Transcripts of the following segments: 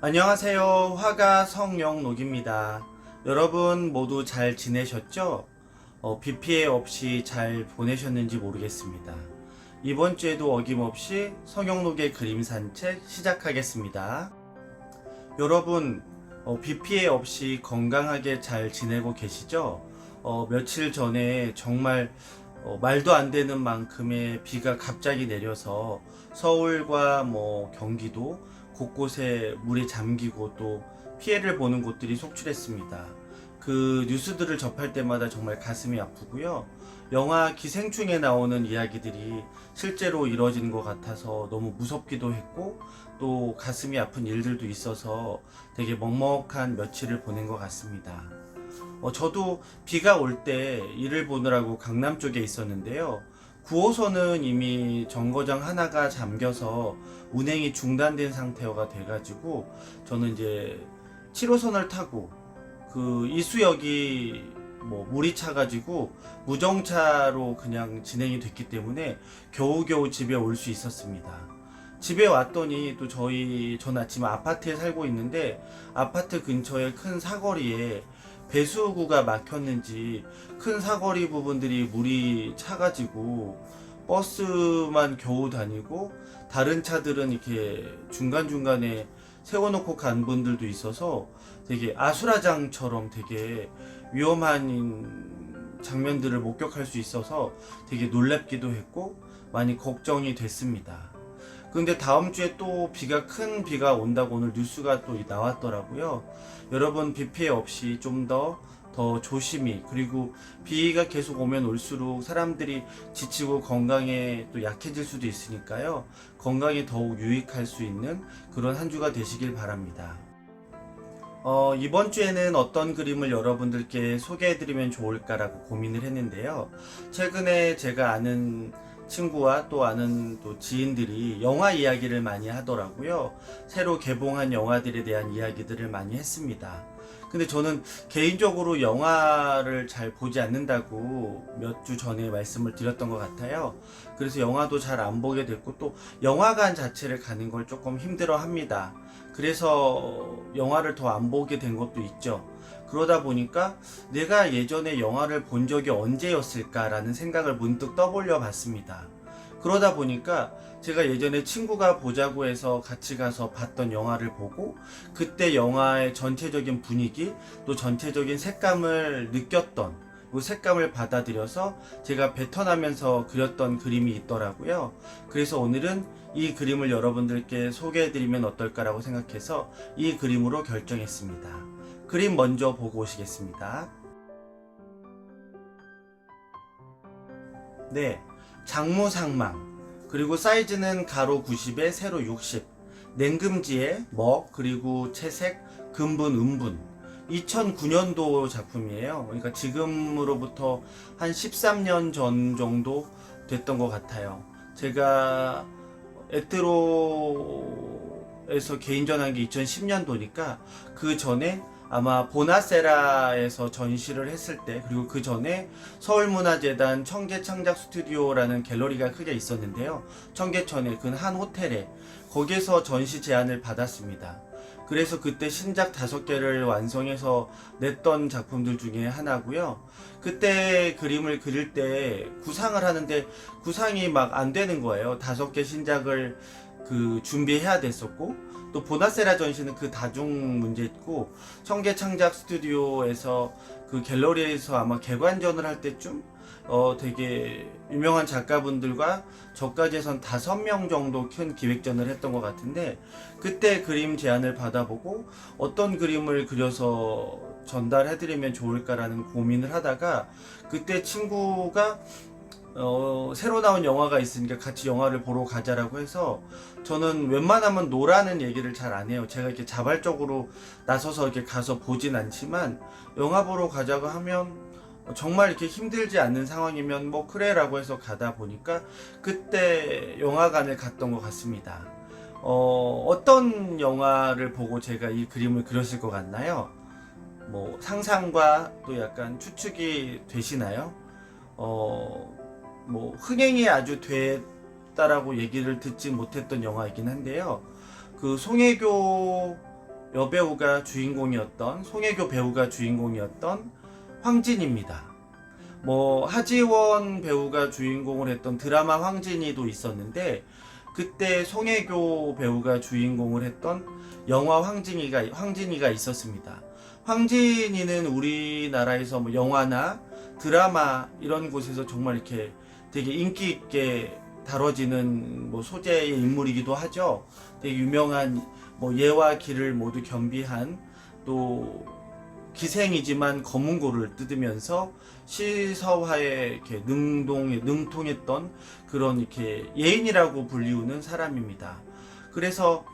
안녕하세요. 화가 성영록입니다. 여러분 모두 잘 지내셨죠? 비 피해 없이 잘 보내셨는지 모르겠습니다. 이번 주에도 어김없이 성영록의 그림 산책 시작하겠습니다. 여러분, 비 피해 없이 건강하게 잘 지내고 계시죠? 며칠 전에 정말 말도 안 되는 만큼의 비가 갑자기 내려서 서울과 경기도 곳곳에 물이 잠기고 또 피해를 보는 곳들이 속출했습니다. 그 뉴스들을 접할 때마다 정말 가슴이 아프고요. 영화 기생충에 나오는 이야기들이 실제로 이뤄진 것 같아서 너무 무섭기도 했고 또 가슴이 아픈 일들도 있어서 되게 먹먹한 며칠을 보낸 것 같습니다. 저도 비가 올 때 일을 보느라고 강남 쪽에 있었는데요. 9호선은 이미 정거장 하나가 잠겨서 운행이 중단된 상태가 돼가지고 저는 이제 7호선을 타고 그 이수역이 물이 차가지고 무정차로 그냥 진행이 됐기 때문에 겨우겨우 집에 올 수 있었습니다. 집에 왔더니 또 저는 지금 아파트에 살고 있는데 아파트 근처에 큰 사거리에 배수구가 막혔는지 큰 사거리 부분들이 물이 차가지고 버스만 겨우 다니고 다른 차들은 이렇게 중간중간에 세워놓고 간 분들도 있어서 되게 아수라장처럼 되게 위험한 장면들을 목격할 수 있어서 되게 놀랍기도 했고 많이 걱정이 됐습니다. 근데 다음 주에 또 큰 비가 온다고 오늘 뉴스가 또 나왔더라고요. 여러분 비 피해 없이 좀 더 조심히, 그리고 비가 계속 오면 올수록 사람들이 지치고 건강에 또 약해질 수도 있으니까요. 건강에 더욱 유익할 수 있는 그런 한 주가 되시길 바랍니다. 이번 주에는 어떤 그림을 여러분들께 소개해드리면 좋을까라고 고민을 했는데요. 최근에 제가 아는 친구와 또 아는 또 지인들이 영화 이야기를 많이 하더라고요. 새로 개봉한 영화들에 대한 이야기들을 많이 했습니다. 근데 저는 개인적으로 영화를 잘 보지 않는다고 몇 주 전에 말씀을 드렸던 것 같아요. 그래서 영화도 잘 안 보게 됐고 또 영화관 자체를 가는 걸 조금 힘들어 합니다. 그래서 영화를 더 안 보게 된 것도 있죠. 그러다 보니까 내가 예전에 영화를 본 적이 언제였을까라는 생각을 문득 떠올려 봤습니다. 그러다 보니까 제가 예전에 친구가 보자고 해서 같이 가서 봤던 영화를 보고 그때 영화의 전체적인 분위기 또 전체적인 색감을 느꼈던 그 색감을 받아들여서 제가 뱉어나면서 그렸던 그림이 있더라고요. 그래서 오늘은 이 그림을 여러분들께 소개해드리면 어떨까라고 생각해서 이 그림으로 결정했습니다. 그림 먼저 보고 오시겠습니다. 네, 장무상망, 그리고 사이즈는 가로 90에 세로 60, 냉금지에 먹, 그리고 채색, 금분, 음분. 2009년도 작품이에요. 그러니까 지금으로부터 한 13년 전 정도 됐던 것 같아요. 제가 에트로에서 개인전한 게 2010년도니까 그 전에 아마 보나세라에서 전시를 했을 때, 그리고 그 전에 서울문화재단 청계창작 스튜디오라는 갤러리가 크게 있었는데요. 청계천에 그 한 호텔에 거기서 전시 제안을 받았습니다. 그래서 그때 신작 5개를 완성해서 냈던 작품들 중에 하나고요. 그때 그림을 그릴 때 구상을 하는데 구상이 막 안 되는 거예요. 5개 신작을 준비해야 됐었고, 또 보나세라 전시는 그 다중 문제 있고, 청계창작 스튜디오에서 그 갤러리에서 아마 개관전을 할 때쯤 되게 유명한 작가분들과 저까지 해선 5명 정도 큰 기획전을 했던 것 같은데, 그때 그림 제안을 받아보고 어떤 그림을 그려서 전달해드리면 좋을까라는 고민을 하다가 그때 친구가 새로 나온 영화가 있으니까 같이 영화를 보러 가자라고 해서, 저는 웬만하면 노라는 얘기를 잘 안 해요. 제가 이렇게 자발적으로 나서서 이렇게 가서 보진 않지만 영화 보러 가자고 하면 정말 이렇게 힘들지 않는 상황이면 그래라고 해서 가다 보니까 그때 영화관을 갔던 것 같습니다. 어떤 영화를 보고 제가 이 그림을 그렸을 것 같나요? 상상과 또 약간 추측이 되시나요? 흥행이 아주 됐다라고 얘기를 듣지 못했던 영화이긴 한데요. 그 송혜교 여배우가 주인공이었던, 송혜교 배우가 주인공이었던 황진입니다. 뭐 하지원 배우가 주인공을 했던 드라마 황진이도 있었는데, 그때 송혜교 배우가 주인공을 했던 영화 황진이가 있었습니다. 황진이는 우리나라에서 뭐 영화나 드라마 이런 곳에서 정말 이렇게 되게 인기 있게 다뤄지는 뭐 소재의 인물이기도 하죠. 되게 유명한 뭐 예와 기를 모두 겸비한, 또 기생이지만 검은고를 뜯으면서 시서화에 이렇게 능통했던 그런 이렇게 예인이라고 불리우는 사람입니다. 그래서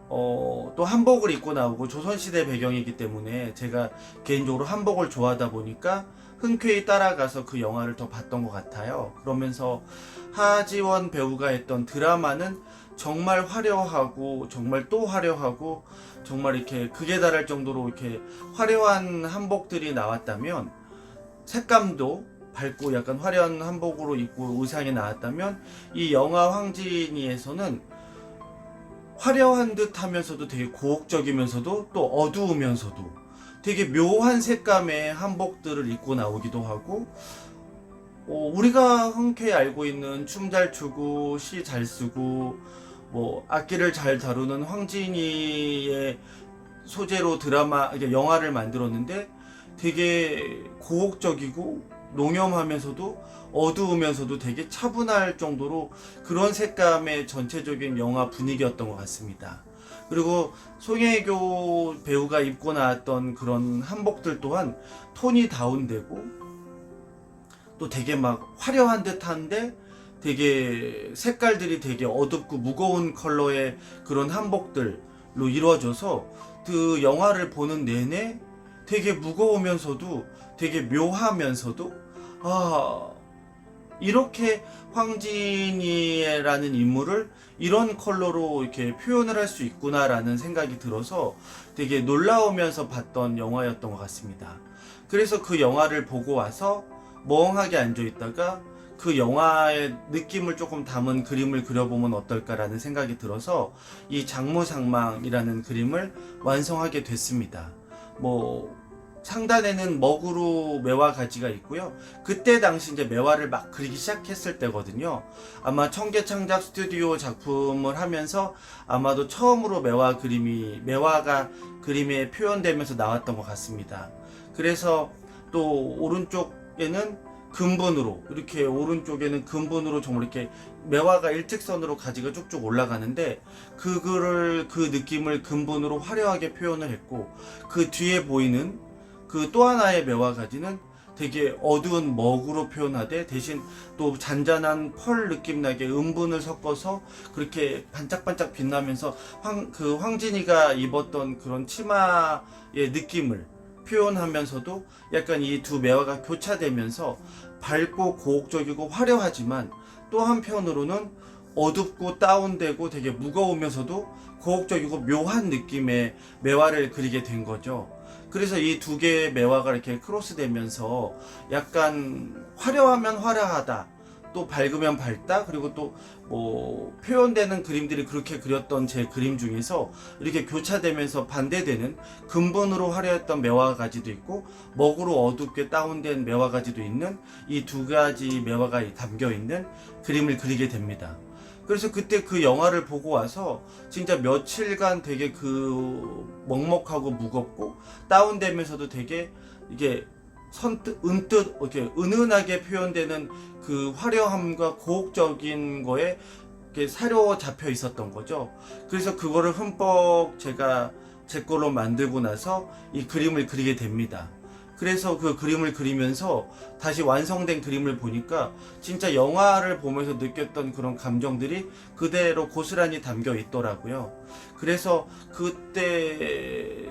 또 한복을 입고 나오고 조선시대 배경이기 때문에 제가 개인적으로 한복을 좋아하다 보니까 흔쾌히 따라가서 그 영화를 더 봤던 것 같아요. 그러면서 하지원 배우가 했던 드라마는 정말 화려하고 정말 또 화려하고 정말 이렇게 극에 달할 정도로 이렇게 화려한 한복들이 나왔다면, 색감도 밝고 약간 화려한 한복으로 입고 의상이 나왔다면, 이 영화 황진이에서는 화려한 듯 하면서도 되게 고혹적이면서도 또 어두우면서도 되게 묘한 색감의 한복들을 입고 나오기도 하고, 우리가 흔쾌히 알고 있는 춤 잘 추고 시 잘 쓰고 뭐 악기를 잘 다루는 황진이의 소재로 영화를 만들었는데, 되게 고혹적이고 농염하면서도 어두우면서도 되게 차분할 정도로 그런 색감의 전체적인 영화 분위기였던 것 같습니다. 그리고 송혜교 배우가 입고 나왔던 그런 한복들 또한 톤이 다운되고 또 되게 막 화려한 듯한데 되게 색깔들이 되게 어둡고 무거운 컬러의 그런 한복들로 이루어져서 그 영화를 보는 내내 되게 무거우면서도 되게 묘하면서도, 이렇게 황진이라는 인물을 이런 컬러로 이렇게 표현을 할 수 있구나라는 생각이 들어서 되게 놀라우면서 봤던 영화였던 것 같습니다. 그래서 그 영화를 보고 와서 멍하게 앉아 있다가 그 영화의 느낌을 조금 담은 그림을 그려보면 어떨까라는 생각이 들어서 이 장무상망이라는 그림을 완성하게 됐습니다. 뭐 상단에는 먹으로 매화 가지가 있고요. 그때 당시 이제 매화를 막 그리기 시작했을 때거든요. 아마 청계창작 스튜디오 작품을 하면서 아마도 처음으로 매화가 그림에 표현되면서 나왔던 것 같습니다. 그래서 또 오른쪽에는 근본으로 정말 이렇게 매화가 일직선으로 가지가 쭉쭉 올라가는데, 그 느낌을 근본으로 화려하게 표현을 했고, 그 뒤에 보이는 그 또 하나의 매화 가지는 되게 어두운 먹으로 표현하되 대신 또 잔잔한 펄 느낌 나게 음분을 섞어서 그렇게 반짝반짝 빛나면서 황진이가 입었던 그런 치마의 느낌을 표현하면서도 약간 이 두 매화가 교차되면서 밝고 고혹적이고 화려하지만 또 한편으로는 어둡고 다운되고 되게 무거우면서도 고혹적이고 묘한 느낌의 매화를 그리게 된 거죠. 그래서 이 두 개의 매화가 이렇게 크로스되면서 약간 화려하면 화려하다, 또 밝으면 밝다, 그리고 또 뭐 표현되는 그림들이 그렇게 그렸던 제 그림 중에서 이렇게 교차되면서 반대되는 근본으로 화려했던 매화가지도 있고 먹으로 어둡게 다운된 매화가지도 있는 이 두 가지 매화가 담겨 있는 그림을 그리게 됩니다. 그래서 그때 그 영화를 보고 와서 진짜 며칠간 되게 그 먹먹하고 무겁고 다운되면서도 되게 이게 은뜻 이렇게 은은하게 표현되는 그 화려함과 고혹적인 거에 이렇게 사로잡혀 있었던 거죠. 그래서 그거를 흠뻑 제가 제 걸로 만들고 나서 이 그림을 그리게 됩니다. 그래서 그 그림을 그리면서 다시 완성된 그림을 보니까 진짜 영화를 보면서 느꼈던 그런 감정들이 그대로 고스란히 담겨 있더라고요. 그래서 그때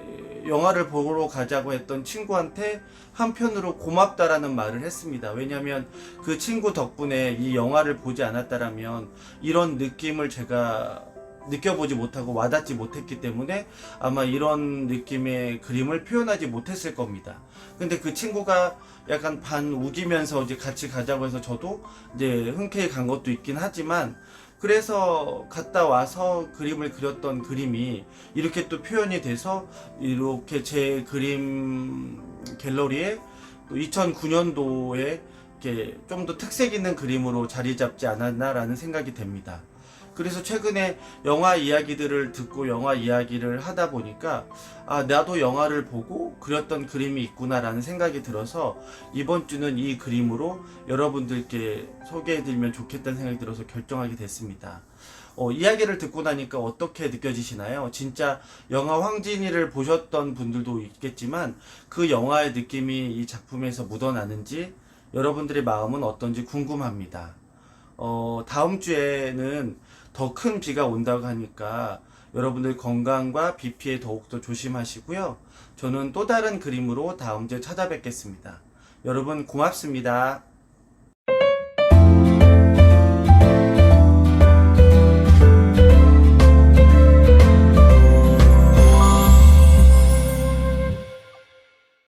영화를 보러 가자고 했던 친구한테 한편으로 고맙다라는 말을 했습니다. 왜냐하면 그 친구 덕분에 이 영화를 보지 않았다라면 이런 느낌을 제가 느껴보지 못하고 와닿지 못했기 때문에 아마 이런 느낌의 그림을 표현하지 못했을 겁니다. 근데 그 친구가 약간 반 우기면서 이제 같이 가자고 해서 저도 이제 흔쾌히 간 것도 있긴 하지만, 그래서 갔다 와서 그림을 그렸던 그림이 이렇게 또 표현이 돼서 이렇게 제 그림 갤러리에 또 2009년도에 이렇게 좀 더 특색 있는 그림으로 자리 잡지 않았나라는 생각이 됩니다. 그래서 최근에 영화 이야기들을 듣고 영화 이야기를 하다 보니까 아, 나도 영화를 보고 그렸던 그림이 있구나라는 생각이 들어서 이번 주는 이 그림으로 여러분들께 소개해드리면 좋겠다는 생각이 들어서 결정하게 됐습니다. 이야기를 듣고 나니까 어떻게 느껴지시나요? 진짜 영화 황진이를 보셨던 분들도 있겠지만 그 영화의 느낌이 이 작품에서 묻어나는지 여러분들의 마음은 어떤지 궁금합니다. 다음 주에는 더 큰 비가 온다고 하니까 여러분들 건강과 비 피해 더욱더 조심하시고요. 저는 또 다른 그림으로 다음 주에 찾아뵙겠습니다. 여러분 고맙습니다.